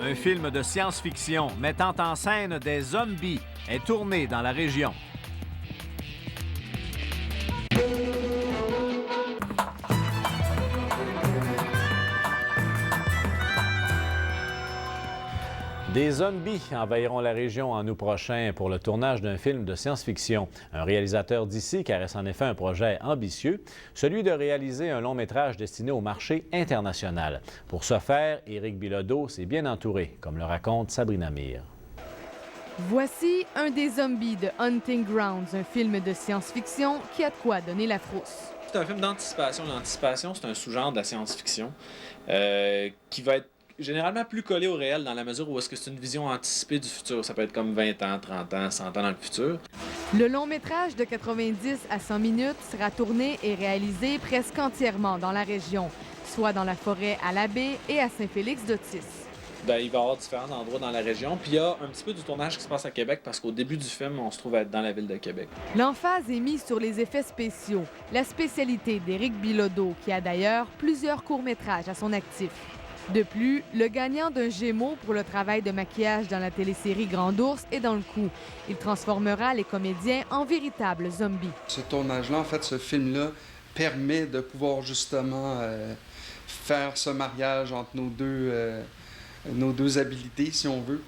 un film de science-fiction mettant en scène des zombies, est tourné dans la région. Des zombies envahiront la région en août prochain pour le tournage d'un film de science-fiction. Un réalisateur d'ici caresse en effet un projet ambitieux, celui de réaliser un long-métrage destiné au marché international. Pour ce faire, Éric Bilodeau s'est bien entouré, comme le raconte Sabrina Mir. Voici un des zombies de Hunting Grounds, un film de science-fiction qui a de quoi donner la frousse. C'est un film d'anticipation. L'anticipation, c'est un sous-genre de la science-fiction qui va être généralement plus collé au réel dans la mesure où est-ce que c'est une vision anticipée du futur. Ça peut être comme 20 ans, 30 ans, 100 ans dans le futur. Le long métrage de 90 à 100 minutes sera tourné et réalisé presque entièrement dans la région, soit dans la forêt à la baie et à Saint-Félix-d'Otis. Il va y avoir différents endroits dans la région. Puis il y a un petit peu du tournage qui se passe à Québec parce qu'au début du film, on se trouve être dans la ville de Québec. L'emphase est mise sur les effets spéciaux, la spécialité d'Éric Bilodeau, qui a d'ailleurs plusieurs courts-métrages à son actif. De plus, le gagnant d'un Gémeaux pour le travail de maquillage dans la télésérie Grand Ours est dans le coup. Il transformera les comédiens en véritables zombies. Ce tournage-là, en fait, ce film-là, permet de pouvoir justement faire ce mariage entre nos deux habiletés, si on veut,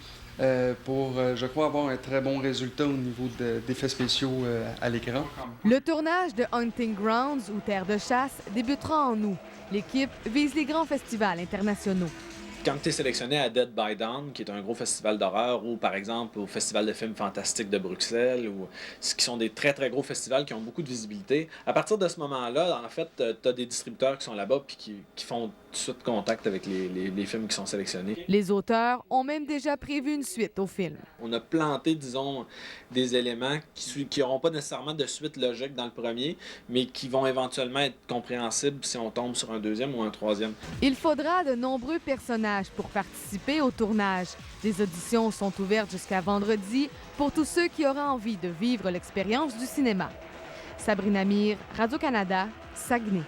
pour, je crois, avoir un très bon résultat au niveau d'effets spéciaux à l'écran. Le tournage de Hunting Grounds, ou Terre de chasse, débutera en août. L'équipe vise les grands festivals internationaux. Quand tu es sélectionné à Dead by Dawn, qui est un gros festival d'horreur, ou par exemple au Festival de films fantastiques de Bruxelles, ou ce qui sont des très très gros festivals qui ont beaucoup de visibilité, à partir de ce moment-là, en fait, tu as des distributeurs qui sont là-bas et qui font tout de suite contact avec les films qui sont sélectionnés. Les auteurs ont même déjà prévu une suite au film. On a planté, disons, des éléments qui n'auront pas nécessairement de suite logique dans le premier, mais qui vont éventuellement être compréhensibles si on tombe sur un deuxième ou un troisième. Il faudra de nombreux personnages pour participer au tournage. Les auditions sont ouvertes jusqu'à vendredi pour tous ceux qui auraient envie de vivre l'expérience du cinéma. Sabrina Mir, Radio-Canada, Saguenay.